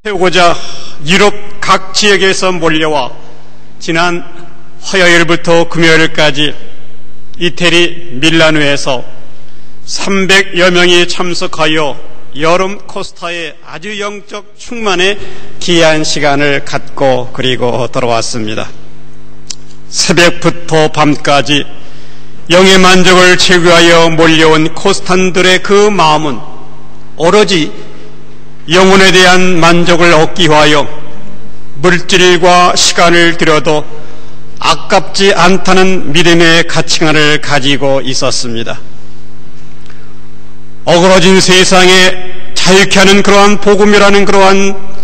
세우고자 유럽 각 지역에서 몰려와 지난 화요일부터 금요일까지 이태리 밀라노에서 300여 명이 참석하여 여름 코스타의 아주 영적 충만의 귀한 시간을 갖고 그리고 돌아왔습니다. 새벽부터 밤까지 영의 만족을 채우하여 몰려온 코스탄들의 그 마음은 오로지 영혼에 대한 만족을 얻기 위하여 물질과 시간을 들여도 아깝지 않다는 믿음의 가치관을 가지고 있었습니다. 어그러진 세상에 자유케 하는 그러한 복음이라는 그러한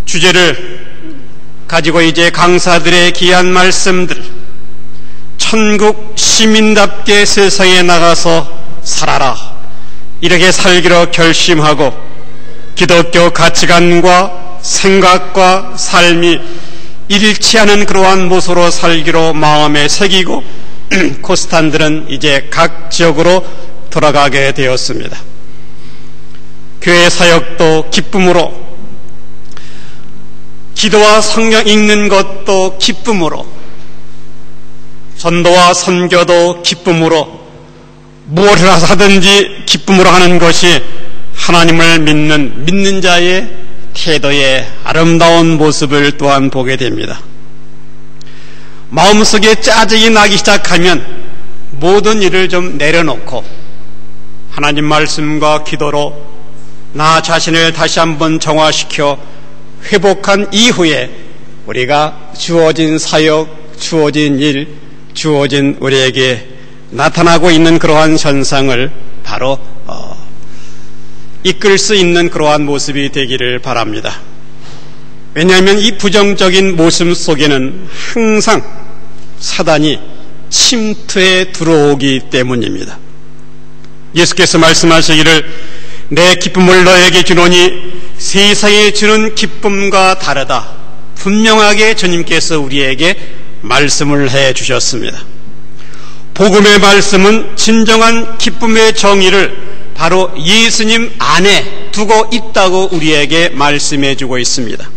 주제를 가지고 이제 강사들의 귀한 말씀들, 천국 시민답게 세상에 나가서 살아라, 이렇게 살기로 결심하고 기독교 가치관과 생각과 삶이 일치하는 그러한 모습으로 살기로 마음에 새기고 코스탄들은 이제 각 지역으로 돌아가게 되었습니다. 교회 사역도 기쁨으로, 기도와 성경 읽는 것도 기쁨으로, 전도와 선교도 기쁨으로, 무엇을 하든지 기쁨으로 하는 것이 하나님을 믿는 자의 태도의 아름다운 모습을 또한 보게 됩니다. 마음속에 짜증이 나기 시작하면 모든 일을 좀 내려놓고 하나님 말씀과 기도로 나 자신을 다시 한번 정화시켜 회복한 이후에 우리가 주어진 사역, 주어진 일, 주어진 우리에게 나타나고 있는 그러한 현상을 바로 이끌 수 있는 그러한 모습이 되기를 바랍니다. 왜냐하면 이 부정적인 모습 속에는 항상 사단이 침투해 들어오기 때문입니다. 예수께서 말씀하시기를 내 기쁨을 너에게 주노니 세상에 주는 기쁨과 다르다, 분명하게 주님께서 우리에게 말씀을 해 주셨습니다. 복음의 말씀은 진정한 기쁨의 정의를 바로 예수님 안에 두고 있다고 우리에게 말씀해 주고 있습니다.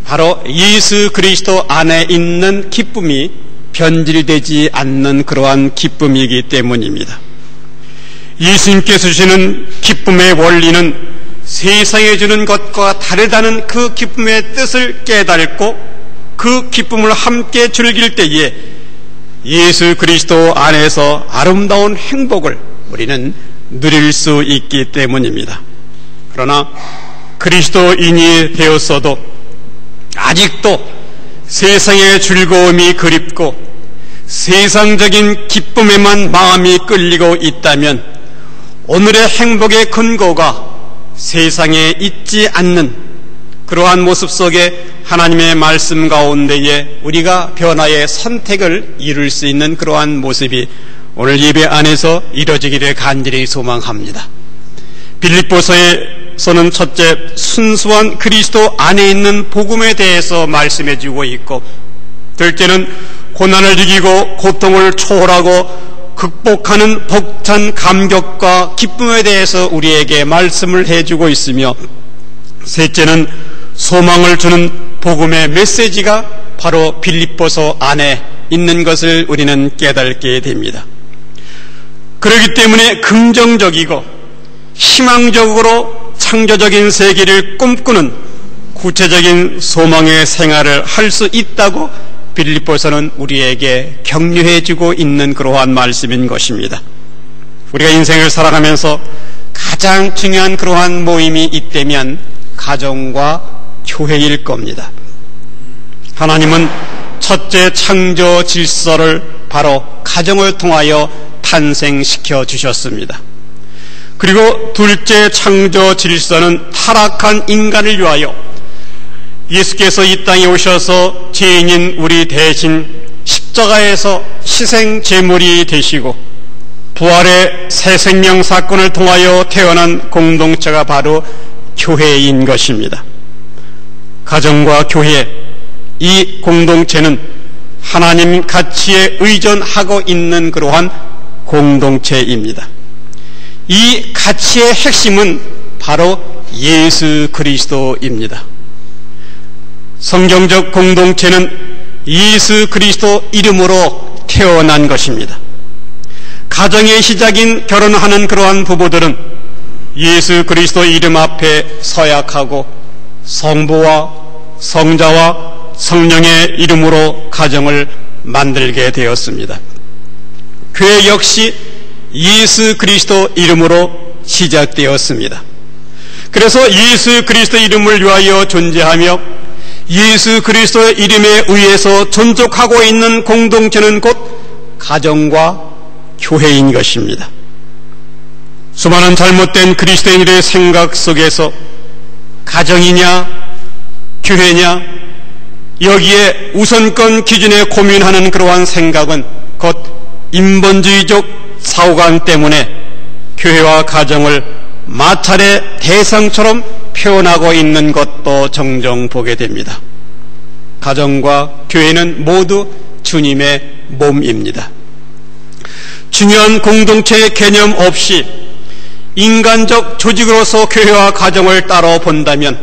바로 예수 그리스도 안에 있는 기쁨이 변질되지 않는 그러한 기쁨이기 때문입니다. 예수님께서 주시는 기쁨의 원리는 세상에 주는 것과 다르다는 그 기쁨의 뜻을 깨닫고 그 기쁨을 함께 즐길 때에 예수 그리스도 안에서 아름다운 행복을 우리는 누릴 수 있기 때문입니다. 그러나 그리스도인이 되었어도 아직도 세상의 즐거움이 그립고 세상적인 기쁨에만 마음이 끌리고 있다면 오늘의 행복의 근거가 세상에 있지 않는 그러한 모습 속에 하나님의 말씀 가운데에 우리가 변화의 선택을 이룰 수 있는 그러한 모습이 오늘 예배 안에서 이루어지기를 간절히 소망합니다. 빌립보서에서는 첫째, 순수한 그리스도 안에 있는 복음에 대해서 말씀해 주고 있고, 둘째는 고난을 이기고 고통을 초월하고 극복하는 벅찬 감격과 기쁨에 대해서 우리에게 말씀을 해주고 있으며, 셋째는 소망을 주는 복음의 메시지가 바로 빌립보서 안에 있는 것을 우리는 깨닫게 됩니다. 그렇기 때문에 긍정적이고 희망적으로 창조적인 세계를 꿈꾸는 구체적인 소망의 생활을 할 수 있다고 빌립보서는 우리에게 격려해주고 있는 그러한 말씀인 것입니다. 우리가 인생을 살아가면서 가장 중요한 그러한 모임이 있다면 가정과 교회일 겁니다. 하나님은 첫째 창조 질서를 바로 가정을 통하여 탄생시켜 주셨습니다. 그리고 둘째 창조 질서는 타락한 인간을 위하여 예수께서 이 땅에 오셔서 죄인인 우리 대신 십자가에서 희생 제물이 되시고 부활의 새 생명 사건을 통하여 태어난 공동체가 바로 교회인 것입니다. 가정과 교회, 이 공동체는 하나님 가치에 의존하고 있는 그러한 공동체입니다. 이 가치의 핵심은 바로 예수 그리스도입니다. 성경적 공동체는 예수 그리스도 이름으로 태어난 것입니다. 가정의 시작인 결혼하는 그러한 부부들은 예수 그리스도 이름 앞에 서약하고 성부와 성자와 성령의 이름으로 가정을 만들게 되었습니다. 교회 역시 예수 그리스도 이름으로 시작되었습니다. 그래서 예수 그리스도 이름을 위하여 존재하며 예수 그리스도의 이름에 의해서 존속하고 있는 공동체는 곧 가정과 교회인 것입니다. 수많은 잘못된 그리스도인들의 생각 속에서 가정이냐 교회냐 여기에 우선권 기준에 고민하는 그러한 생각은 곧 인본주의적 사고관 때문에 교회와 가정을 마찰의 대상처럼 표현하고 있는 것도 종종 보게 됩니다. 가정과 교회는 모두 주님의 몸입니다. 중요한 공동체의 개념 없이 인간적 조직으로서 교회와 가정을 따로 본다면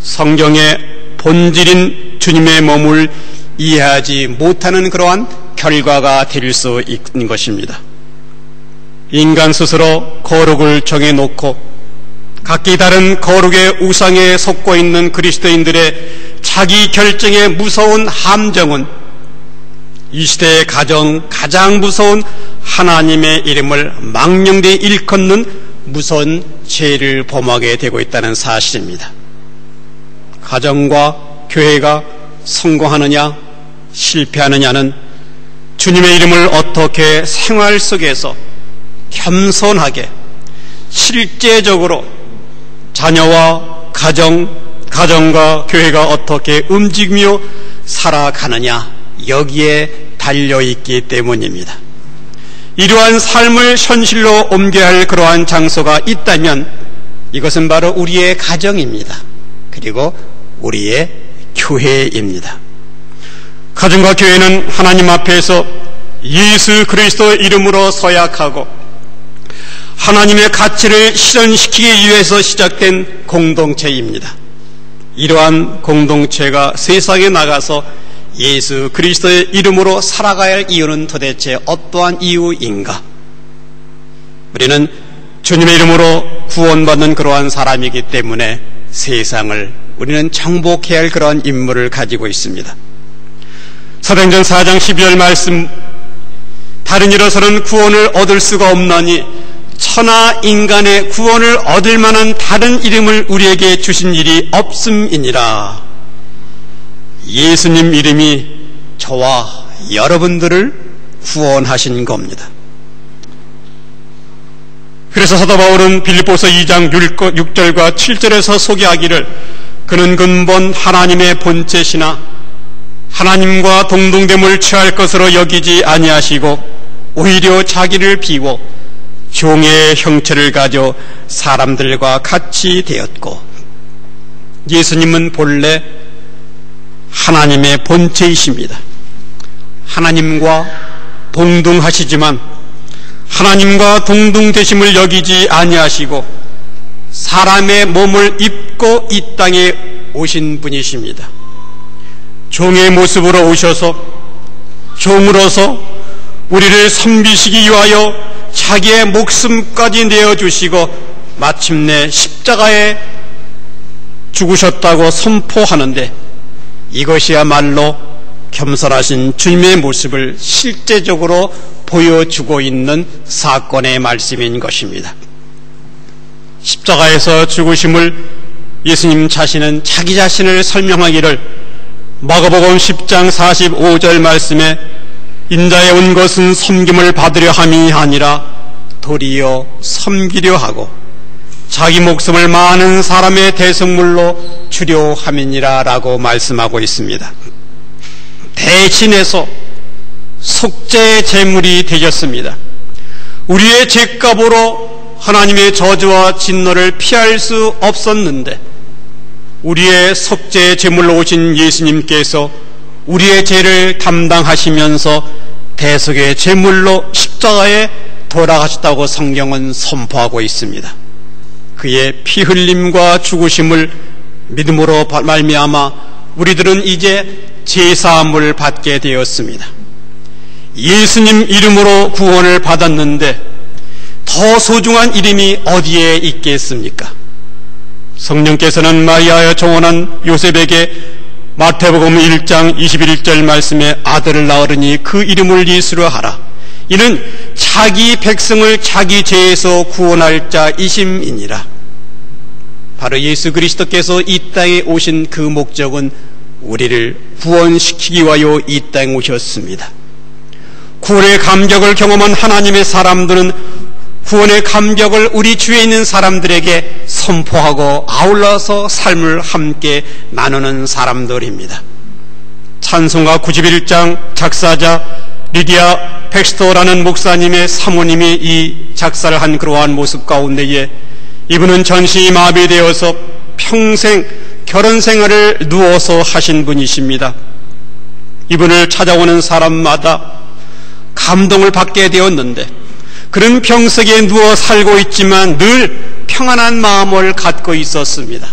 성경의 본질인 주님의 몸을 이해하지 못하는 그러한 결과가 될 수 있는 것입니다. 인간 스스로 거룩을 정해놓고 각기 다른 거룩의 우상에 속고 있는 그리스도인들의 자기 결정의 무서운 함정은 이 시대의 가장 무서운 하나님의 이름을 망령되이 일컫는 무서운 죄를 범하게 되고 있다는 사실입니다. 가정과 교회가 성공하느냐 실패하느냐는 주님의 이름을 어떻게 생활 속에서 겸손하게 실제적으로 자녀와 가정과 교회가 어떻게 움직이며 살아가느냐 여기에 달려있기 때문입니다. 이러한 삶을 현실로 옮겨야 할 그러한 장소가 있다면 이것은 바로 우리의 가정입니다. 그리고 우리의 교회입니다. 가정과 교회는 하나님 앞에서 예수 그리스도의 이름으로 서약하고 하나님의 가치를 실현시키기 위해서 시작된 공동체입니다. 이러한 공동체가 세상에 나가서 예수 그리스도의 이름으로 살아가야 할 이유는 도대체 어떠한 이유인가? 우리는 주님의 이름으로 구원받는 그러한 사람이기 때문에 세상을 우리는 정복해야 할 그러한 임무를 가지고 있습니다. 사도행전 4장 12절 말씀, 다른 이로서는 구원을 얻을 수가 없나니 천하 인간의 구원을 얻을 만한 다른 이름을 우리에게 주신 일이 없음이니라. 예수님 이름이 저와 여러분들을 구원하신 겁니다. 그래서 사도 바울은 빌립보서 2장 6절과 7절에서 소개하기를 그는 근본 하나님의 본체시나 하나님과 동등됨을 취할 것으로 여기지 아니하시고 오히려 자기를 비워 종의 형체를 가져 사람들과 같이 되었고, 예수님은 본래 하나님의 본체이십니다. 하나님과 동등하시지만 하나님과 동등되심을 여기지 아니하시고 사람의 몸을 입고 이 땅에 오신 분이십니다. 종의 모습으로 오셔서 종으로서 우리를 섬기시기 위하여 자기의 목숨까지 내어주시고 마침내 십자가에 죽으셨다고 선포하는데, 이것이야말로 겸손하신 주님의 모습을 실제적으로 보여주고 있는 사건의 말씀인 것입니다. 십자가에서 죽으심을 예수님 자신은 자기 자신을 설명하기를 마가복음 10장 45절 말씀에 인자에 온 것은 섬김을 받으려 함이 아니라 도리어 섬기려 하고 자기 목숨을 많은 사람의 대속물로 주려 함이니라 라고 말씀하고 있습니다. 대신해서 속죄의 제물이 되셨습니다. 우리의 죄값으로 하나님의 저주와 진노를 피할 수 없었는데 우리의 속죄의 제물로 오신 예수님께서 우리의 죄를 담당하시면서 대속의 제물로 십자가에 돌아가셨다고 성경은 선포하고 있습니다. 그의 피 흘림과 죽으심을 믿음으로 말미암아 우리들은 이제 제사함을 받게 되었습니다. 예수님 이름으로 구원을 받았는데 더 소중한 이름이 어디에 있겠습니까? 성령께서는 마리아의 정원한 요셉에게 마태복음 1장 21절 말씀에 아들을 낳으리니 그 이름을 예수로 하라. 이는 자기 백성을 자기 죄에서 구원할 자이심이니라. 바로 예수 그리스도께서 이 땅에 오신 그 목적은 우리를 구원시키기 위하여 이 땅에 오셨습니다. 구원의 감격을 경험한 하나님의 사람들은 구원의 감격을 우리 주위에 있는 사람들에게 선포하고 아울러서 삶을 함께 나누는 사람들입니다. 찬송가 91장 작사자 리디아 팩스터라는 목사님의 사모님이 이 작사를 한 그러한 모습 가운데에 이분은 전신이 마비되어서 평생 결혼 생활을 누워서 하신 분이십니다. 이분을 찾아오는 사람마다 감동을 받게 되었는데 그는 병석에 누워 살고 있지만 늘 평안한 마음을 갖고 있었습니다.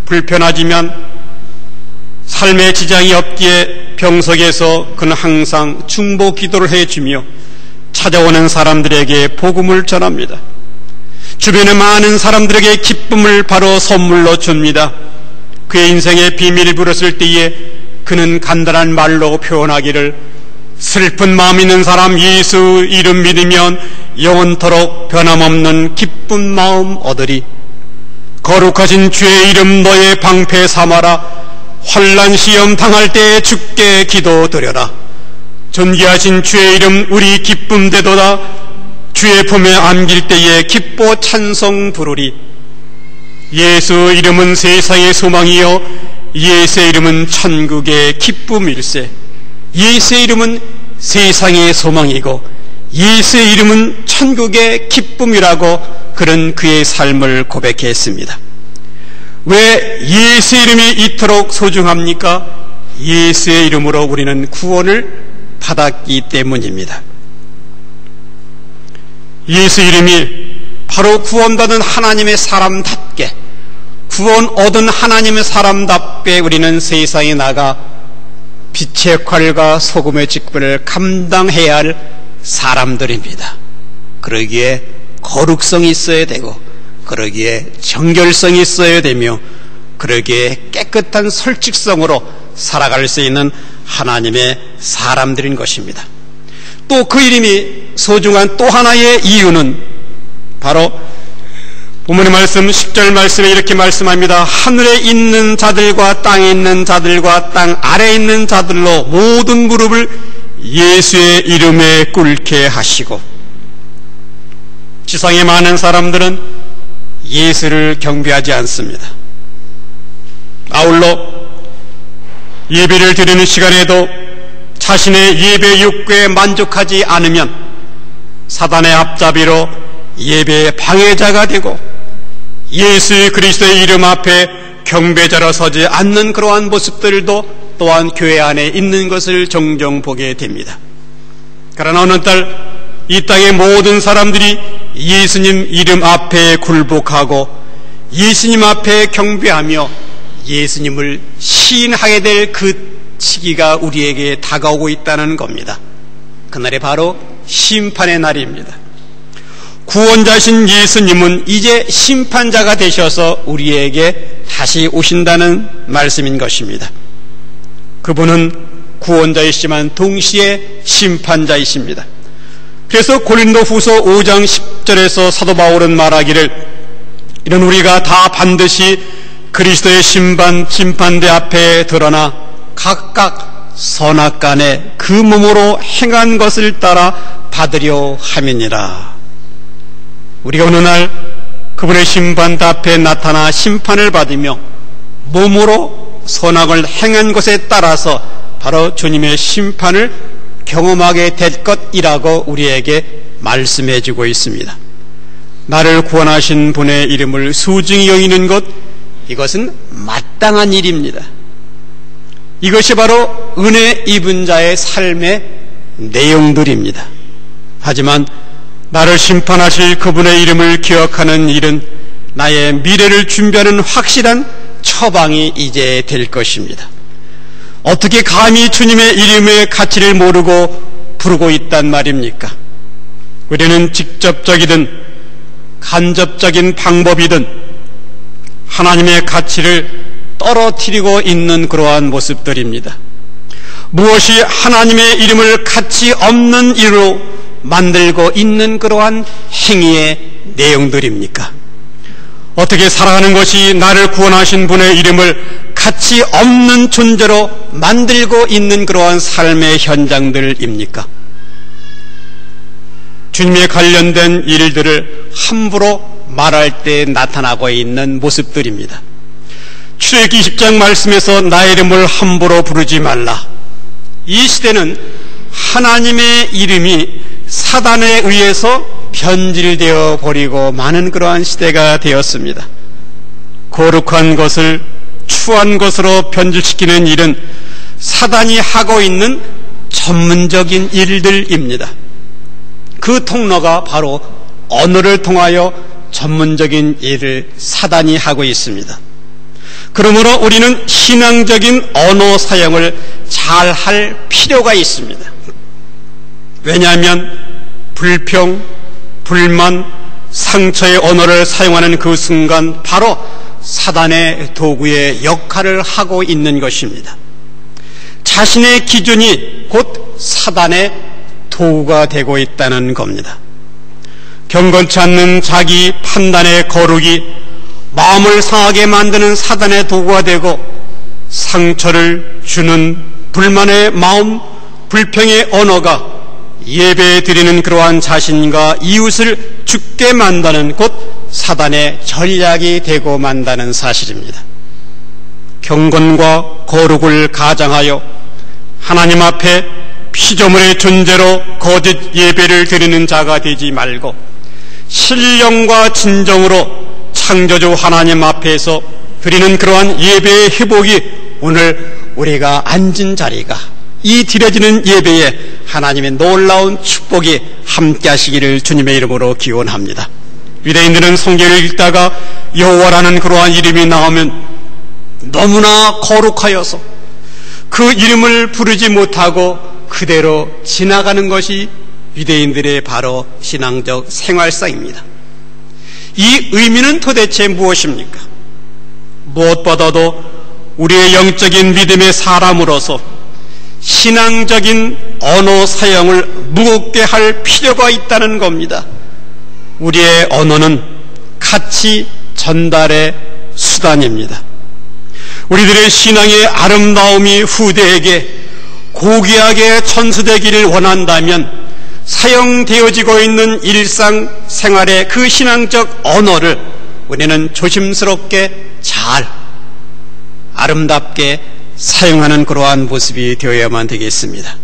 불편하지만 삶에 지장이 없기에 병석에서 그는 항상 중보 기도를 해주며 찾아오는 사람들에게 복음을 전합니다. 주변의 많은 사람들에게 기쁨을 바로 선물로 줍니다. 그의 인생의 비밀을 물었을 때에 그는 간단한 말로 표현하기를 슬픈 마음 있는 사람 예수 이름 믿으면 영원토록 변함없는 기쁜 마음 얻으리. 거룩하신 주의 이름 너의 방패 삼아라. 환난 시험 당할 때에 주께 기도드려라. 존귀하신 주의 이름 우리 기쁨 되도다. 주의 품에 안길 때에 기뻐 찬송 부르리. 예수 이름은 세상의 소망이요 예수의 이름은 천국의 기쁨일세. 예수의 이름은 세상의 소망이고 예수의 이름은 천국의 기쁨이라고 그는 그의 삶을 고백했습니다. 왜 예수의 이름이 이토록 소중합니까? 예수의 이름으로 우리는 구원을 받았기 때문입니다. 예수 이름이 바로 구원받은 하나님의 사람답게, 구원 얻은 하나님의 사람답게 우리는 세상에 나가 빛의 역할과 소금의 직분을 감당해야 할 사람들입니다. 그러기에 거룩성이 있어야 되고, 그러기에 정결성이 있어야 되며, 그러기에 깨끗한 솔직성으로 살아갈 수 있는 하나님의 사람들인 것입니다. 또 그 이름이 소중한 또 하나의 이유는 바로 본문의 말씀 10절 말씀에 이렇게 말씀합니다. 하늘에 있는 자들과 땅에 있는 자들과 땅 아래에 있는 자들로 모든 무릎을 예수의 이름에 꿇게 하시고. 지상의 많은 사람들은 예수를 경배하지 않습니다. 아울러 예배를 드리는 시간에도 자신의 예배 욕구에 만족하지 않으면 사단의 앞잡이로 예배의 방해자가 되고 예수 그리스도의 이름 앞에 경배자로 서지 않는 그러한 모습들도 또한 교회 안에 있는 것을 종종 보게 됩니다. 그러나 어느 날 이 땅의 모든 사람들이 예수님 이름 앞에 굴복하고 예수님 앞에 경배하며 예수님을 시인하게 될 그 시기가 우리에게 다가오고 있다는 겁니다. 그날이 바로 심판의 날입니다. 구원자신 예수님은 이제 심판자가 되셔서 우리에게 다시 오신다는 말씀인 것입니다. 그분은 구원자이시지만 동시에 심판자이십니다. 그래서 고린도후서 5장 10절에서 사도 바울은 말하기를, 이는 우리가 다 반드시 그리스도의 심판대 앞에 드러나 각각 선악간에 그 몸으로 행한 것을 따라 받으려 함이니라. 우리가 어느 날 그분의 심판대 앞에 나타나 심판을 받으며 몸으로 선악을 행한 것에 따라서 바로 주님의 심판을 경험하게 될 것이라고 우리에게 말씀해 주고 있습니다. 나를 구원하신 분의 이름을 소중히 여기는 것, 이것은 마땅한 일입니다. 이것이 바로 은혜 입은 자의 삶의 내용들입니다. 하지만 나를 심판하실 그분의 이름을 기억하는 일은 나의 미래를 준비하는 확실한 처방이 이제 될 것입니다. 어떻게 감히 주님의 이름의 가치를 모르고 부르고 있단 말입니까? 우리는 직접적이든 간접적인 방법이든 하나님의 가치를 떨어뜨리고 있는 그러한 모습들입니다. 무엇이 하나님의 이름을 가치 없는 일로 만들고 있는 그러한 행위의 내용들입니까? 어떻게 살아가는 것이 나를 구원하신 분의 이름을 가치 없는 존재로 만들고 있는 그러한 삶의 현장들입니까? 주님에 관련된 일들을 함부로 말할 때 나타나고 있는 모습들입니다. 출애굽기 20장 말씀에서 나의 이름을 함부로 부르지 말라. 이 시대는 하나님의 이름이 사단에 의해서 변질되어 버리고 많은 그러한 시대가 되었습니다. 거룩한 것을 추한 것으로 변질시키는 일은 사단이 하고 있는 전문적인 일들입니다. 그 통로가 바로 언어를 통하여 전문적인 일을 사단이 하고 있습니다. 그러므로 우리는 신앙적인 언어 사용을 잘 할 필요가 있습니다. 왜냐하면 불평, 불만, 상처의 언어를 사용하는 그 순간 바로 사단의 도구의 역할을 하고 있는 것입니다. 자신의 기준이 곧 사단의 도구가 되고 있다는 겁니다. 경건치 않는 자기 판단의 거룩이 마음을 상하게 만드는 사단의 도구가 되고 상처를 주는 불만의 마음, 불평의 언어가 예배 드리는 그러한 자신과 이웃을 죽게 만드는 곧 사단의 전략이 되고 만다는 사실입니다. 경건과 거룩을 가장하여 하나님 앞에 피조물의 존재로 거짓 예배를 드리는 자가 되지 말고 신령과 진정으로 창조주 하나님 앞에서 드리는 그러한 예배의 회복이 오늘 우리가 앉은 자리가 이 드려지는 예배에 하나님의 놀라운 축복이 함께 하시기를 주님의 이름으로 기원합니다. 유대인들은 성경을 읽다가 여호와라는 그러한 이름이 나오면 너무나 거룩하여서 그 이름을 부르지 못하고 그대로 지나가는 것이 유대인들의 바로 신앙적 생활상입니다. 이 의미는 도대체 무엇입니까? 무엇보다도 우리의 영적인 믿음의 사람으로서 신앙적인 언어 사용을 무겁게 할 필요가 있다는 겁니다. 우리의 언어는 가치 전달의 수단입니다. 우리들의 신앙의 아름다움이 후대에게 고귀하게 전수되기를 원한다면 사용되어지고 있는 일상생활의 그 신앙적 언어를 우리는 조심스럽게 잘 아름답게 사용하는 그러한 모습이 되어야만 되겠습니다.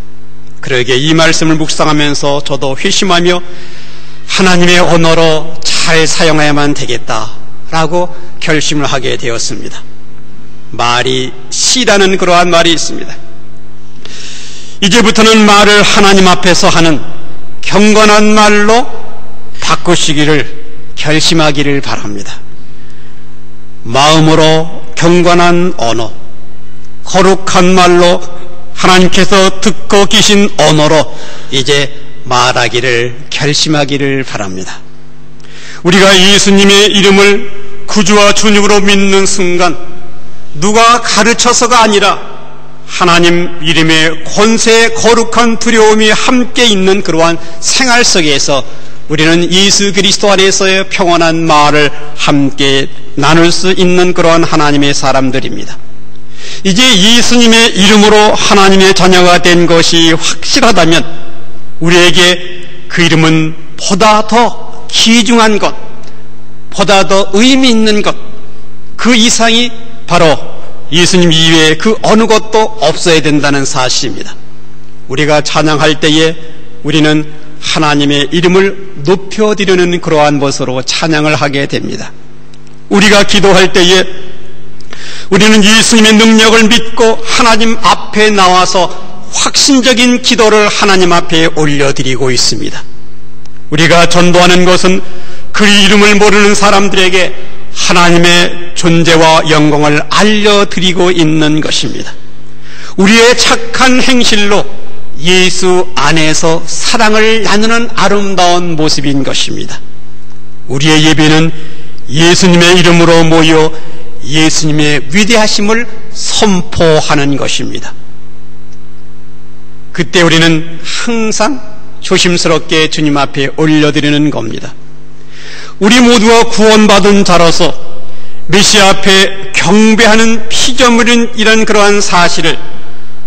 그러기에 이 말씀을 묵상하면서 저도 회심하며 하나님의 언어로 잘 사용해야만 되겠다라고 결심을 하게 되었습니다. 말이 시라는 그러한 말이 있습니다. 이제부터는 말을 하나님 앞에서 하는 경건한 말로 바꾸시기를 결심하기를 바랍니다. 마음으로 경건한 언어, 거룩한 말로 하나님께서 듣고 계신 언어로 이제 말하기를 결심하기를 바랍니다. 우리가 예수님의 이름을 구주와 주님으로 믿는 순간 누가 가르쳐서가 아니라 하나님 이름의 권세 거룩한 두려움이 함께 있는 그러한 생활 속에서 우리는 예수 그리스도 안에서의 평안한 말을 함께 나눌 수 있는 그러한 하나님의 사람들입니다. 이제 예수님의 이름으로 하나님의 자녀가 된 것이 확실하다면 우리에게 그 이름은 보다 더 귀중한 것, 보다 더 의미 있는 것, 그 이상이 바로 예수님 이외에 그 어느 것도 없어야 된다는 사실입니다. 우리가 찬양할 때에 우리는 하나님의 이름을 높여드리는 그러한 것으로 찬양을 하게 됩니다. 우리가 기도할 때에 우리는 예수님의 능력을 믿고 하나님 앞에 나와서 확신적인 기도를 하나님 앞에 올려드리고 있습니다. 우리가 전도하는 것은 그 이름을 모르는 사람들에게 하나님의 존재와 영광을 알려드리고 있는 것입니다. 우리의 착한 행실로 예수 안에서 사랑을 나누는 아름다운 모습인 것입니다. 우리의 예배는 예수님의 이름으로 모여 예수님의 위대하심을 선포하는 것입니다. 그때 우리는 항상 조심스럽게 주님 앞에 올려드리는 겁니다. 우리 모두가 구원받은 자로서 메시아 앞에 경배하는 피조물인 그러한 사실을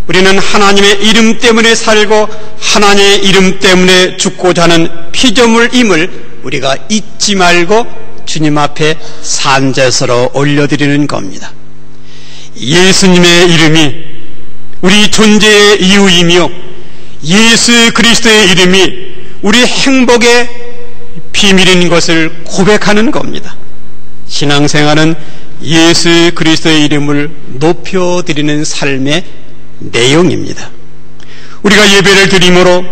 우리는 하나님의 이름 때문에 살고 하나님의 이름 때문에 죽고자 하는 피조물임을 우리가 잊지 말고 주님 앞에 산제서로 올려드리는 겁니다. 예수님의 이름이 우리 존재의 이유이며 예수 그리스도의 이름이 우리 행복의 비밀인 것을 고백하는 겁니다. 신앙생활은 예수 그리스도의 이름을 높여드리는 삶의 내용입니다. 우리가 예배를 드림으로,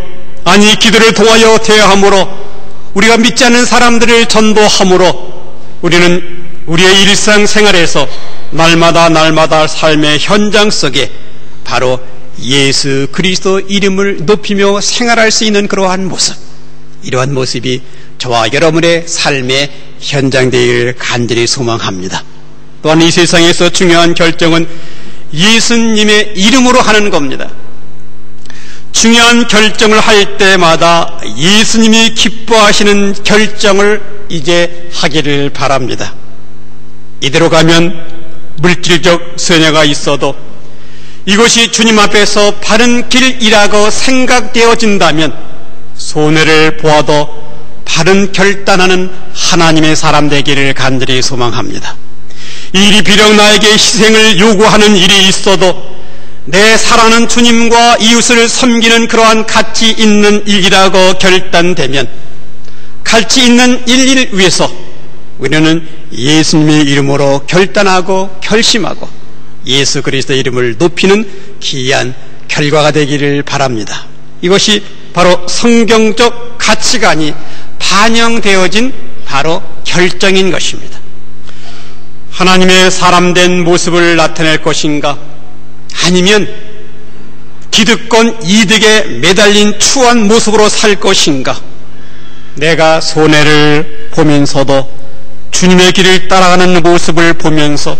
아니 기도를 통하여 대화함으로, 우리가 믿지 않는 사람들을 전도함으로 우리는 우리의 일상생활에서 날마다 삶의 현장 속에 바로 예수 그리스도 이름을 높이며 생활할 수 있는 그러한 모습, 이러한 모습이 저와 여러분의 삶의 현장되기를 간절히 소망합니다. 또한 이 세상에서 중요한 결정은 예수님의 이름으로 하는 겁니다. 중요한 결정을 할 때마다 예수님이 기뻐하시는 결정을 이제 하기를 바랍니다. 이대로 가면 물질적 손해가 있어도 이것이 주님 앞에서 바른 길이라고 생각되어진다면 손해를 보아도 바른 결단하는 하나님의 사람 되기를 간절히 소망합니다. 이 일이 비록 나에게 희생을 요구하는 일이 있어도 내 사랑하는 주님과 이웃을 섬기는 그러한 가치 있는 일이라고 결단되면 가치 있는 일을 위해서 우리는 예수님의 이름으로 결단하고 결심하고 예수 그리스도의 이름을 높이는 귀한 결과가 되기를 바랍니다. 이것이 바로 성경적 가치관이 반영되어진 바로 결정인 것입니다. 하나님의 사람된 모습을 나타낼 것인가, 아니면 기득권 이득에 매달린 추한 모습으로 살 것인가, 내가 손해를 보면서도 주님의 길을 따라가는 모습을 보면서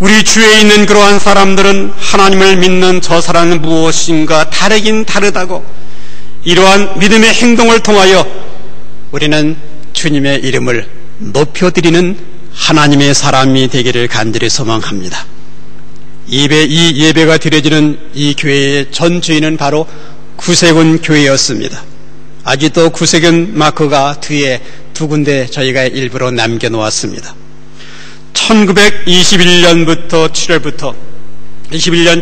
우리 주위에 있는 그러한 사람들은 하나님을 믿는 저 사람은 무엇인가 다르긴 다르다고 이러한 믿음의 행동을 통하여 우리는 주님의 이름을 높여드리는 하나님의 사람이 되기를 간절히 소망합니다. 이 예배가 드려지는 이 교회의 전 주인은 바로 구세군 교회였습니다. 아직도 구세군 마크가 뒤에 두 군데 저희가 일부러 남겨놓았습니다. 1921년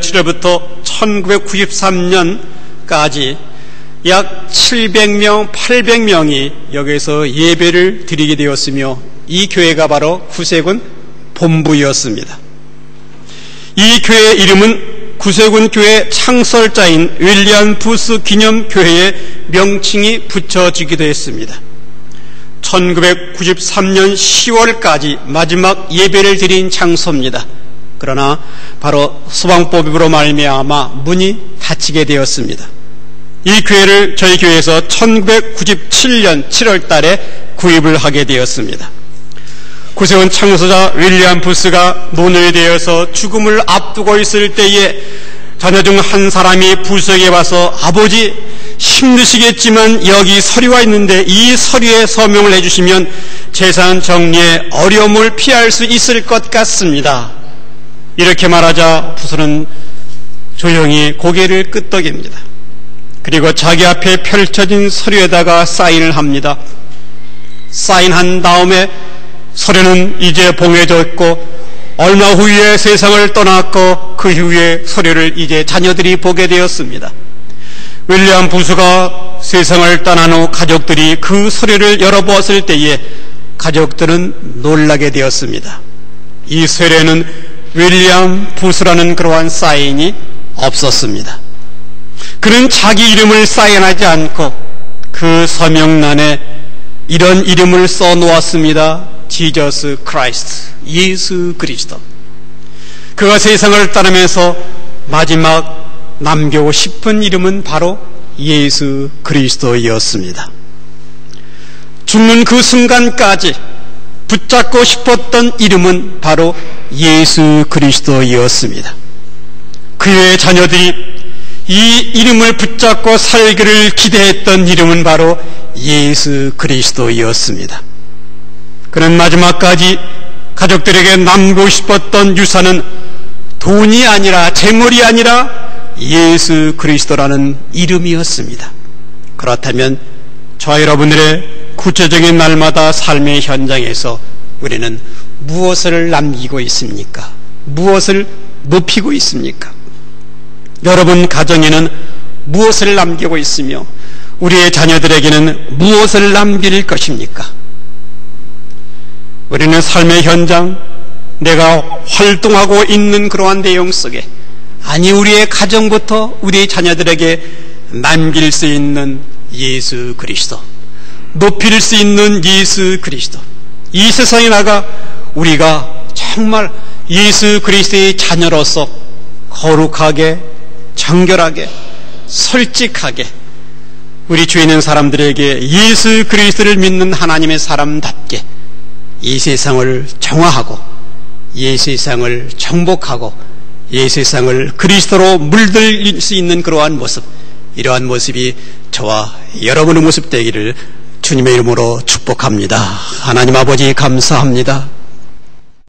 7월부터 1993년까지 약 700명, 800명이 여기서 예배를 드리게 되었으며 이 교회가 바로 구세군 본부였습니다. 이 교회의 이름은 구세군 교회 창설자인 윌리엄 부스 기념교회의 명칭이 붙여지기도 했습니다. 1993년 10월까지 마지막 예배를 드린 장소입니다. 그러나 바로 소방법으로 말미암아 문이 닫히게 되었습니다. 이 교회를 저희 교회에서 1997년 7월 달에 구입을 하게 되었습니다. 구세군 창소자 윌리엄 부스가 노년되어서 죽음을 앞두고 있을 때에 자녀 중 한 사람이 부스에게 와서 아버지 힘드시겠지만 여기 서류가 있는데 이 서류에 서명을 해주시면 재산 정리에 어려움을 피할 수 있을 것 같습니다. 이렇게 말하자 부스는 조용히 고개를 끄덕입니다. 그리고 자기 앞에 펼쳐진 서류에다가 사인을 합니다. 사인한 다음에 서류는 이제 봉해져 있고 얼마 후에 세상을 떠났고 그 후에 서류를 이제 자녀들이 보게 되었습니다. 윌리엄 부스가 세상을 떠난 후 가족들이 그 서류를 열어보았을 때에 가족들은 놀라게 되었습니다. 이 서류에는 윌리엄 부스라는 그러한 사인이 없었습니다. 그는 자기 이름을 사인하지 않고 그 서명란에 이런 이름을 써놓았습니다. 지저스 크라이스트, 예수 그리스도. 그가 세상을 떠나면서 마지막 남기고 싶은 이름은 바로 예수 그리스도였습니다. 죽는 그 순간까지 붙잡고 싶었던 이름은 바로 예수 그리스도였습니다. 그의 자녀들이 이 이름을 붙잡고 살기를 기대했던 이름은 바로 예수 그리스도였습니다. 그는 마지막까지 가족들에게 남기고 싶었던 유산은 돈이 아니라 재물이 아니라 예수 그리스도라는 이름이었습니다. 그렇다면 저와 여러분들의 구체적인 날마다 삶의 현장에서 우리는 무엇을 남기고 있습니까? 무엇을 높이고 있습니까? 여러분 가정에는 무엇을 남기고 있으며 우리의 자녀들에게는 무엇을 남길 것입니까? 우리는 삶의 현장, 내가 활동하고 있는 그러한 내용 속에, 아니 우리의 가정부터 우리의 자녀들에게 남길 수 있는 예수 그리스도, 높일 수 있는 예수 그리스도, 이 세상에 나가 우리가 정말 예수 그리스도의 자녀로서 거룩하게, 정결하게, 솔직하게 우리 주위에 있는 사람들에게 예수 그리스도를 믿는 하나님의 사람답게 이 세상을 정화하고 이 세상을 정복하고 이 세상을 그리스도로 물들 수 있는 그러한 모습, 이러한 모습이 저와 여러분의 모습 되기를 주님의 이름으로 축복합니다. 하나님 아버지 감사합니다.